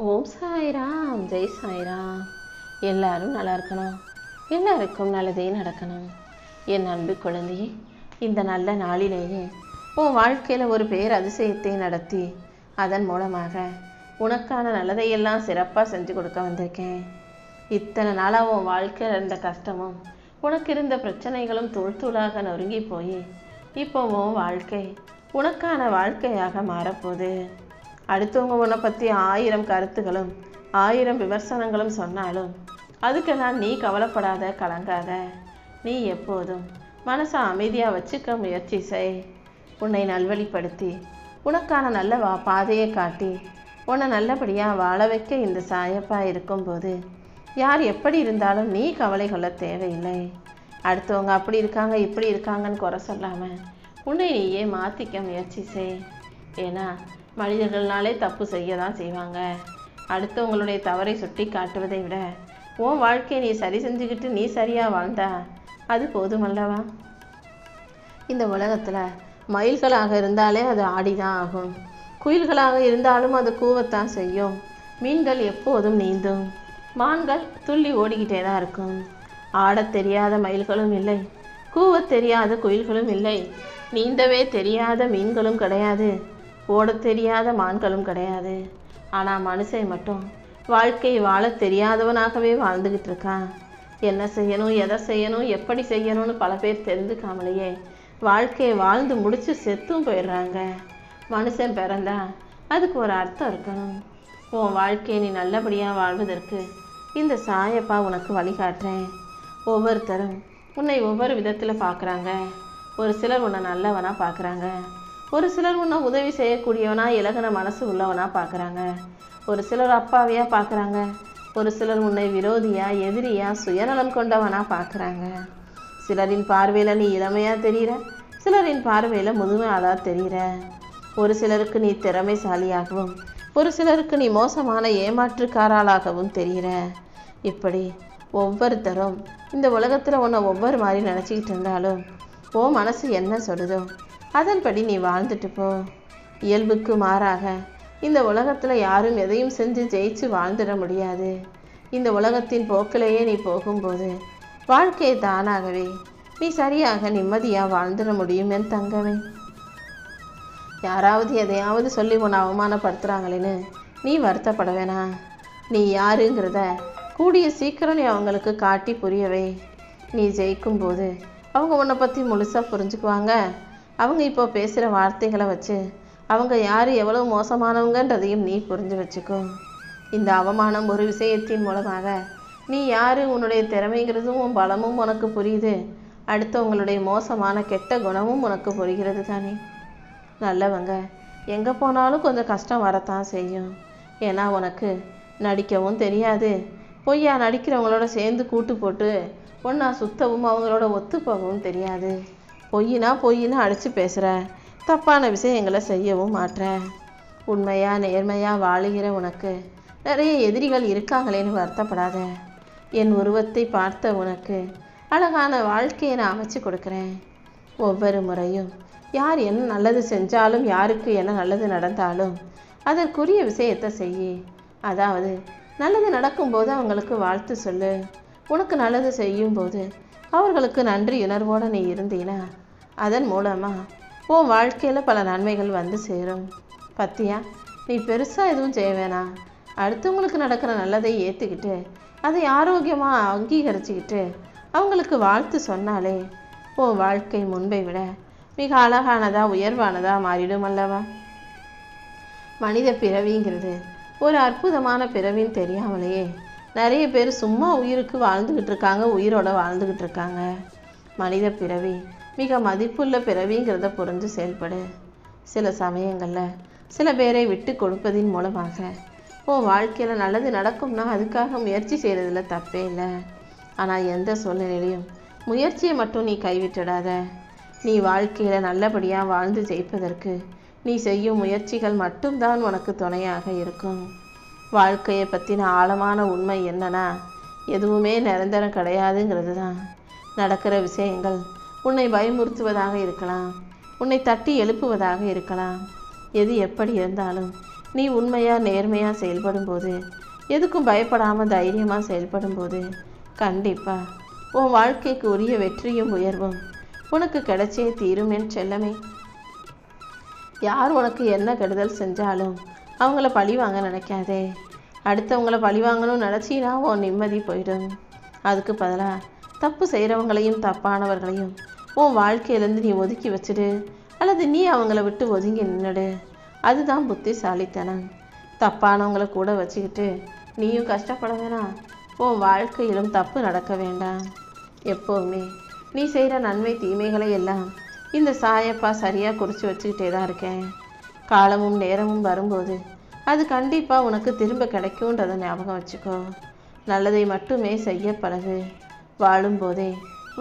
ஓம் சாய்ராம், ஜெய் சாய்ராம். எல்லாரும் நல்லா இருக்கணும், எல்லாருக்கும் நல்லதே நடக்கணும். என் அன்பு குழந்தையே, இந்த நல்ல நாளிலேயே உன் வாழ்க்கையில் ஒரு பேர் அதிசயத்தை நடத்தி அதன் மூலமாக உனக்கான நல்லதையெல்லாம் சிறப்பாக செஞ்சு கொடுக்க வந்திருக்கேன். இத்தனை நாளாக உன் வாழ்க்கையில் இருந்த கஷ்டமும் உனக்கு இருந்த பிரச்சனைகளும் தூள் தூளாக நொறுங்கி போய் இப்போ உன் வாழ்க்கை உனக்கான வாழ்க்கையாக மாறப்போகுது. அடுத்தவங்க உன்னை பற்றி 1000 கருத்துகளும் 1000 விமர்சனங்களும் சொன்னாலும் அதுக்கெல்லாம் நீ கவலைப்படாத, கலங்காத. நீ எப்போதும் மனசை அமைதியாக வச்சுக்க முயற்சி செய். உன்னை நல்வழிப்படுத்தி உனக்கான நல்ல பாதையை காட்டி உன்னை நல்லபடியாக வாழ வைக்க இந்த சாயப்பா இருக்கும்போது யார் எப்படி இருந்தாலும் நீ கவலை கொள்ள தேவையில்லை. அடுத்தவங்க அப்படி இருக்காங்க இப்படி இருக்காங்கன்னு குறை சொல்லாமல் உன்னை நீயே மாற்றிக்க முயற்சி செய். ஏன்னா மனிதர்கள்னாலே தப்பு செய்ய தான் செய்வாங்க. அடுத்தவங்களுடைய தவறை சுட்டி காட்டுவதை விட உன் வாழ்க்கையை நீ சரி செஞ்சுக்கிட்டு நீ சரியாக வாழ்ந்தா அது போதுமல்லவா? இந்த உலகத்தில் மயில்களாக இருந்தாலே அது ஆடிதான் ஆகும், குயில்களாக இருந்தாலும் அது கூவத்தான் செய்யும், மீன்கள் எப்போதும் நீந்தும், மான்கள் துள்ளி ஓடிக்கிட்டே தான் இருக்கும். ஆடத் தெரியாத மயில்களும் இல்லை, கூவத் தெரியாத குயில்களும் இல்லை, நீந்தவே தெரியாத மீன்களும் கிடையாது, ஓடத் தெரியாத மான்களும் கிடையாது. ஆனால் மனுஷன் மட்டும் வாழ்க்கையை வாழ தெரியாதவனாகவே வாழ்ந்துக்கிட்டு இருக்கான். என்ன செய்யணும், எதை செய்யணும், எப்படி செய்யணும்னு பல பேர் தெரிஞ்சுக்காமலேயே வாழ்க்கையை வாழ்ந்து முடித்து செத்தும் போயிடுறாங்க. மனுஷன் பிறந்தா அதுக்கு ஒரு அர்த்தம் இருக்கணும். உன் வாழ்க்கையை நீ நல்லபடியாக வாழ்வதற்கு இந்த சாயப்பா உனக்கு வழிகாட்டுறேன். ஒவ்வொருத்தரும் உன்னை ஒவ்வொரு விதத்தில் பார்க்குறாங்க. ஒரு சிலர் உன்னை நல்லவனாக பார்க்குறாங்க, ஒரு சிலர் உன்னை உதவி செய்யக்கூடியவனா இலகுன மனசு உள்ளவனா பார்க்குறாங்க, ஒரு சிலர் அப்பாவியாக பார்க்குறாங்க, ஒரு சிலர் உன்னை விரோதியா எதிரியா சுயநலம் கொண்டவனா பார்க்குறாங்க. சிலரின் பார்வையில் நீ இளமையாக தெரிகிற, சிலரின் பார்வையில் முதுமையாளா தெரிகிற. ஒரு சிலருக்கு நீ திறமைசாலியாகவும் ஒரு சிலருக்கு நீ மோசமான ஏமாற்றுக்காராளாகவும் தெரிகிற. இப்படி ஒவ்வொருத்தரும் இந்த உலகத்தில் உன்னை ஒவ்வொரு மாதிரி நினச்சிக்கிட்டு இருந்தாலும் ஓ மனசு என்ன சொல்லுதோ அதன்படி நீ வாழ்ந்துட்டு போ. இயல்புக்கு மாறாக இந்த உலகத்தில் யாரும் எதையும் செஞ்சு ஜெயிச்சு வாழ்ந்துட முடியாது. இந்த உலகத்தின் போக்கிலேயே நீ போகும்போது வாழ்க்கையை தானாகவே நீ சரியாக நிம்மதியாக வாழ்ந்துட முடியும் என் தங்கமே. யாராவது எதையாவது சொல்லி உன்னை அவமானப்படுத்துகிறாங்களேன்னு நீ வருத்தப்பட வேணாம். நீ யாருங்கிறத கூடிய சீக்கிரம் நீ அவங்களுக்கு காட்டி புரியவே. நீ ஜெயிக்கும்போது அவங்க உன்னை பற்றி முழுசாக புரிஞ்சுக்குவாங்க. அவங்க இப்போ பேசுகிற வார்த்தைகளை வச்சு அவங்க யார் எவ்வளோ மோசமானவங்கன்றதையும் நீ புரிஞ்சு வச்சுக்கோ. இந்த அவமானம் ஒரு விஷயத்தின் மூலமாக நீ யார், உன்னுடைய திறமைங்கிறதும் உன் பலமும் உனக்கு புரியுது. அடுத்தவங்களுடைய மோசமான கெட்ட குணமும் உனக்கு புரிகிறது தானே. நல்லவங்க எங்கே போனாலும் கொஞ்சம் கஷ்டம் வரத்தான் செய்யும். ஏன்னா உனக்கு நடிக்கவும் தெரியாது, பொய்யா நடிக்கிறவங்களோட சேர்ந்து கூட்டு போட்டு ஒன்றா சுத்தவும் அவங்களோட ஒத்து போகவும் தெரியாது. பொய்யினா அடித்து பேசுகிற, தப்பான விஷயங்களை செய்யவும் மாட்டுற. உண்மையாக நேர்மையாக வாழுகிற உனக்கு நிறைய எதிரிகள் இருக்காங்களேன்னு வருத்தப்படாத. என் உருவத்தை பார்த்த உனக்கு அழகான வாழ்க்கையை நான் அமைச்சு கொடுக்குறேன். ஒவ்வொரு முறையும் யார் என்ன நல்லது செஞ்சாலும் யாருக்கு என்ன நல்லது நடந்தாலும் அதற்குரிய விஷயத்தை செய்யி. அதாவது நல்லது நடக்கும்போது அவங்களுக்கு வாழ்த்து சொல்லு. உனக்கு நல்லது செய்யும்போது அவர்களுக்கு நன்றி உணர்வோடு நீ இருந்தீனா அதன் மூலமாக உன் வாழ்க்கையில் பல நன்மைகள் வந்து சேரும். பத்தியா, நீ பெருசாக எதுவும் செய்ய வேணாம். அடுத்தவங்களுக்கு நடக்கிற நல்லதை ஏற்றுக்கிட்டு அதை ஆரோக்கியமாக அங்கீகரிச்சுக்கிட்டு அவங்களுக்கு வாழ்த்து சொன்னாலே உன் வாழ்க்கை முன்பை விட மிக அழகானதா உயர்வானதா மாறிடும் அல்லவா? மனித பிறவிங்கிறது ஒரு அற்புதமான பிறவின்னு தெரியாமலேயே நிறைய பேர் சும்மா உயிருக்கு வாழ்ந்துக்கிட்டு இருக்காங்க, உயிரோட வாழ்ந்துக்கிட்டு இருக்காங்க. மனித பிறவி மிக மதிப்புள்ள பிறவிங்கிறத புரிஞ்சு செயல்படு. சில சமயங்களில் சில பேரை விட்டு கொடுப்பதின் மூலமாக உன் வாழ்க்கையில் நல்லது நடக்கும்னா அதுக்காக முயற்சி செய்கிறதுல தப்பே இல்லை. ஆனால் எந்த சூழ்நிலையிலையும் முயற்சியை மட்டும் நீ கைவிட்டுடாத. நீ வாழ்க்கையில் நல்லபடியாக வாழ்ந்து ஜெயிப்பதற்கு நீ செய்யும் முயற்சிகள் மட்டும்தான் உனக்கு துணையாக இருக்கும். வாழ்க்கையை பற்றின ஆழமான உண்மை என்னன்னா, எதுவுமே நிரந்தரம் கிடையாதுங்கிறது தான். நடக்கிற விஷயங்கள் உன்னை பயமுறுத்துவதாக இருக்கலாம், உன்னை தட்டி எழுப்புவதாக இருக்கலாம். எது எப்படி இருந்தாலும் நீ உண்மையாக நேர்மையாக செயல்படும்போது, எதுக்கும் பயப்படாமல் தைரியமாக செயல்படும்போது கண்டிப்பாக உன் வாழ்க்கைக்கு உரிய வெற்றியும் உயர்வும் உனக்கு கிடைச்சே தீரும் என் செல்லமே. யார் உனக்கு என்ன கெடுதல் செஞ்சாலும் அவங்கள பழி வாங்க நினைக்காதே. அடுத்தவங்கள பழி வாங்கணும்னு நினச்சினா உன் நிம்மதி போயிடும். அதுக்கு பதிலாக தப்பு செய்கிறவங்களையும் தப்பானவர்களையும் உன் வாழ்க்கையிலேருந்து நீ ஒதுக்கி வச்சுடு, அல்லது நீ அவங்கள விட்டு ஒதுங்கி நின்றுடு. அதுதான் புத்திசாலித்தனம். தப்பானவங்கள கூட வச்சுக்கிட்டு நீயும் கஷ்டப்பட வேணாம், உன் வாழ்க்கையிலும் தப்பு நடக்க வேண்டாம். எப்போவுமே நீ செய்கிற நன்மை தீமைகளை எல்லாம் இந்த சாயப்பா சரியாக குறித்து வச்சுக்கிட்டே தான் இருக்கேன். காலமும் நேரமும் வரும்போது அது கண்டிப்பாக உனக்கு திரும்ப கிடைக்கும்ன்றதை ஞாபகம் வச்சுக்கோ. நல்லதை மட்டுமே செய்ய பழகு. வாழும்போதே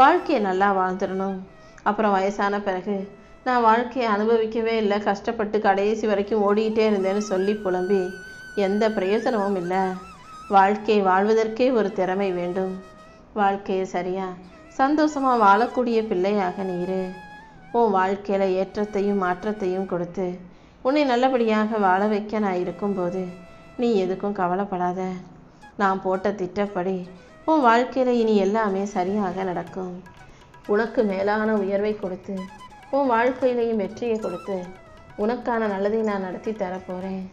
வாழ்க்கையை நல்லா வாழ்ந்துடணும். அப்புறம் வயசான பிறகு நான் வாழ்க்கையை அனுபவிக்கவே இல்லை, கஷ்டப்பட்டு கடைசி வரைக்கும் ஓடிக்கிட்டே இருந்தேன்னு சொல்லி புலம்பி எந்த பிரயோஜனமும் இல்லை. வாழ்க்கையை வாழ்வதற்கே ஒரு திறமை வேண்டும். வாழ்க்கையை சரியாக சந்தோஷமாக வாழக்கூடிய பிள்ளையாக நீ இரு. உன் வாழ்க்கையில் ஏற்றத்தையும் மாற்றத்தையும் கொடுத்து உன்னை நல்லபடியாக வாழ வைக்க நான் இருக்கும்போது நீ எதுக்கும் கவலைப்படாத. நான் போட்ட திட்டப்படி உன் வாழ்க்கையில் இனி எல்லாமே சரியாக நடக்கும். உனக்கு மேலான உயர்வை கொடுத்து உன் வாழ்க்கையிலையும் வெற்றியை கொடுத்து உனக்கான நல்லதை நான் நடத்தி தரப்போகிறேன்.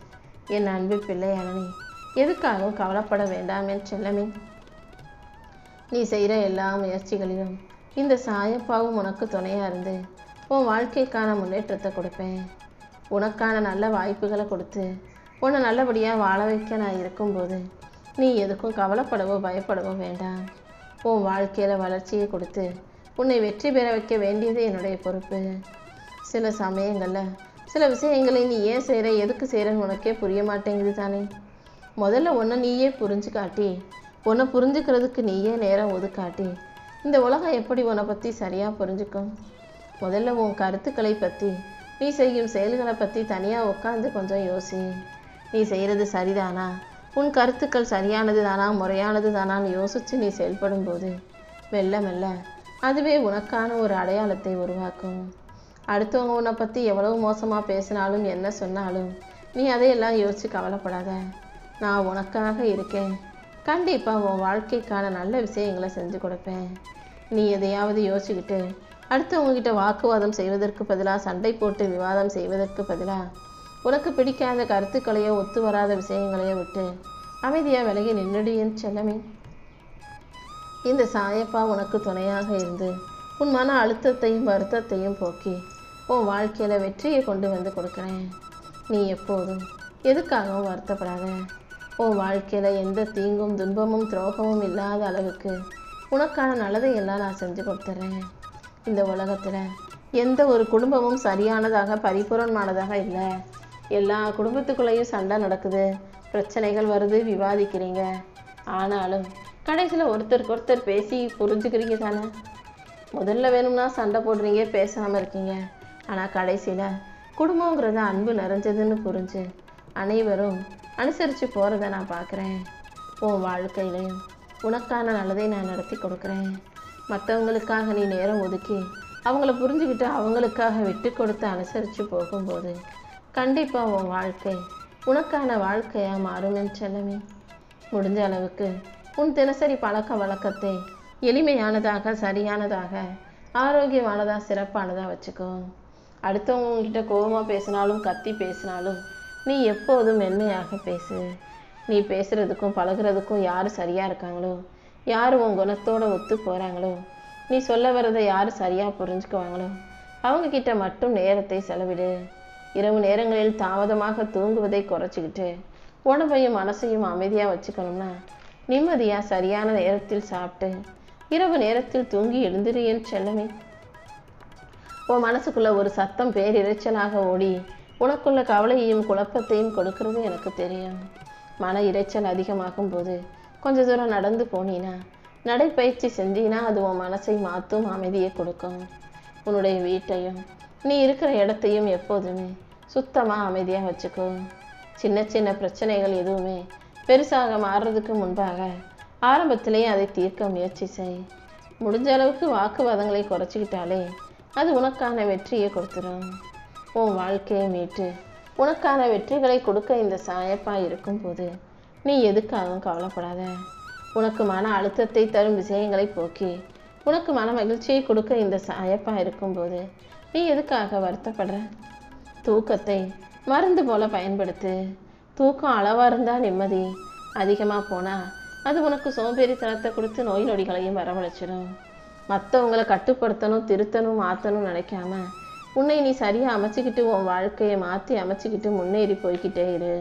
என் அன்பு பிள்ளையான நீ எதுக்காகவும் கவலைப்பட வேண்டாம் என் செல்லமே. நீ செய்கிற எல்லா முயற்சிகளிலும் இந்த சாயப்பாவும் உனக்கு துணையாக இருந்து உன் வாழ்க்கைக்கான முன்னேற்றத்தை கொடுப்பேன். உனக்கான நல்ல வாய்ப்புகளை கொடுத்து உன்னை நல்லபடியாக வாழ வைக்க நான் இருக்கும்போது நீ எதுக்கும் கவலைப்படவோ பயப்படவோ வேண்டாம். உன் வாழ்க்கையில் வளர்ச்சியை கொடுத்து உன்னை வெற்றி பெற வைக்க வேண்டியது என்னுடைய பொறுப்பு. சில சமயங்களில் சில விஷயங்களை நீ ஏன் செய்கிற, எதுக்கு செய்கிறன்னு உனக்கே புரிய மாட்டேங்குது தானே. முதல்ல உன்னை நீயே புரிஞ்சு காட்டி, உன்னை புரிஞ்சுக்கிறதுக்கு நீயே நேரம் ஒதுக்காட்டி இந்த உலகம் எப்படி உன்னை பற்றி சரியாக புரிஞ்சுக்கும். முதல்ல உன் கருத்துக்களை பற்றி, நீ செய்யும் செயல்களை பற்றி தனியாக உட்காந்து கொஞ்சம் யோசி. நீ செய்கிறது சரிதானா, உன் கருத்துக்கள் சரியானது தானா, முறையானது தானான்னு யோசித்து நீ செயல்படும்போது மெல்ல மெல்ல அதுவே உனக்கான ஒரு அடையாளத்தை உருவாக்கும். அடுத்தவங்க உன்னை பற்றி எவ்வளவு மோசமாக பேசினாலும் என்ன சொன்னாலும் நீ அதையெல்லாம் யோசித்து கவலைப்படாத. நான் உனக்காக இருக்கேன். கண்டிப்பாக உன் வாழ்க்கைக்கான நல்ல விஷயங்களை செஞ்சு கொடுப்பேன். நீ எதையாவது யோசிச்சுக்கிட்டு அடுத்தவங்ககிட்ட வாக்குவாதம் செய்வதற்கு பதிலாக, சண்டை போட்டு விவாதம் செய்வதற்கு பதிலாக, உனக்கு பிடிக்காத கருத்துக்களையோ ஒத்து வராத விஷயங்களையோ விட்டு அமைதியாக விலகி நின்றுடு என் செல்லமே. இந்த சாயப்பா உனக்கு துணையாக இருந்து உன் மன அழுத்தத்தையும் வருத்தத்தையும் போக்கி உன் வாழ்க்கையில் வெற்றியை கொண்டு வந்து கொடுக்குறேன். நீ எப்போதும் எதுக்காகவும் வருத்தப்படாத. உன் வாழ்க்கையில் எந்த தீங்கும் துன்பமும் துரோகமும் இல்லாத அளவுக்கு உனக்கான நல்லதை எல்லாம் நான் செஞ்சு கொடுத்துட்றேன். இந்த உலகத்தில் எந்த ஒரு குடும்பமும் சரியானதாக பரிபூரணமானதாக இல்லை. எல்லா குடும்பத்துக்குள்ளேயும் சண்டை நடக்குது, பிரச்சனைகள் வருது, விவாதிக்கிறீங்க. ஆனாலும் கடைசியில் ஒருத்தருக்கு ஒருத்தர் பேசி புரிஞ்சுக்கிறீங்க தானே. முதல்ல வேணும்னா சண்டை போடுறீங்க, பேசாமல் இருக்கீங்க. ஆனால் கடைசியில் குடும்பங்கிறது அன்பு நிறைஞ்சதுன்னு புரிஞ்சு அனைவரும் அனுசரித்து போகிறத நான் பார்க்குறேன். உன் வாழ்க்கையிலையும் உனக்கான நல்லதை நான் நடத்தி கொடுக்குறேன். மற்றவங்களுக்காக நீ நேரம் ஒதுக்கி அவங்கள புரிஞ்சுக்கிட்டு அவங்களுக்காக விட்டு கொடுத்து அனுசரித்து போகும்போது கண்டிப்பாக உன் வாழ்க்கை உனக்கான வாழ்க்கையாக மாறும் என் செல்லமே. முடிஞ்ச அளவுக்கு உன் தினசரி பழக்க வழக்கத்தை எளிமையானதாக, சரியானதாக, ஆரோக்கியமானதாக, சிறப்பானதாக வச்சுக்கோ. அடுத்தவங்க உங்ககிட்ட கோபமாக பேசினாலும் கத்தி பேசினாலும் நீ எப்போதும் மென்மையாக பேசு. நீ பேசுகிறதுக்கும் பழகிறதுக்கும் யார் சரியாக இருக்காங்களோ, யார் உன் குணத்தோடு ஒத்து போகிறாங்களோ, நீ சொல்ல வரதை யார் சரியாக புரிஞ்சுக்குவாங்களோ அவங்கக்கிட்ட மட்டும் நேரத்தை செலவிடு. இரவு நேரங்களில் தாமதமாக தூங்குவதை குறைச்சிக்கிட்டு உடம்பையும் மனசையும் அமைதியாக வச்சுக்கணும்னா நிம்மதியாக சரியான நேரத்தில் சாப்பிட்டு இரவு நேரத்தில் தூங்கி எழுந்திரு என் செல்லமே. உன் மனசுக்குள்ளே ஒரு சத்தம் பேரிரைச்சலாக ஓடி உனக்குள்ள கவலையையும் குழப்பத்தையும் கொடுக்கறது எனக்கு தெரியும். மன இரைச்சல் அதிகமாகும் போது கொஞ்ச தூரம் நடந்து போனீன்னா, நடைப்பயிற்சி செஞ்சீன்னா அது உன் மனசை மாற்றும், அமைதியை கொடுக்கும். உன்னுடைய வீட்டையும் நீ இருக்கிற இடத்தையும் எப்போதுமே சுத்தமாக அமைதியாக வச்சுக்கோ. சின்ன சின்ன பிரச்சனைகள் எதுவுமே பெருசாக மாறுறதுக்கு முன்பாக ஆரம்பத்திலேயே அதை தீர்க்க முயற்சி செய். முடிஞ்ச அளவுக்கு வாக்குவாதங்களை குறைச்சிக்கிட்டாலே அது உனக்கான வெற்றியை கொடுத்துரும். உன் வாழ்க்கையை மீட்டு உனக்கான வெற்றிகளை கொடுக்க இந்த சாயப்பா இருக்கும்போது நீ எதுக்காகவும் கவலைப்படாத. உனக்கு மன அழுத்தத்தை தரும் விஷயங்களை போக்கி உனக்கு மன மகிழ்ச்சியை கொடுக்க இந்த சாயப்பா இருக்கும்போது நீ எதுக்காக வருத்தப்படுற? தூக்கத்தை மருந்து போல பயன்படுத்து. தூக்கம் அளவாக இருந்தால் நிம்மதி, அதிகமாக போனால் அது உனக்கு சோம்பேறித்தனத்தை கொடுத்து நோய் நொடிகளையும் வரவழைச்சிடும். மற்றவங்களை கட்டுப்படுத்தணும், திருத்தணும், மாற்றணும் நினைக்காம உன்னை நீ சரியாக அமைச்சிக்கிட்டு உன் வாழ்க்கையை மாற்றி அமைச்சிக்கிட்டு முன்னேறி போய்கிட்டே இரு.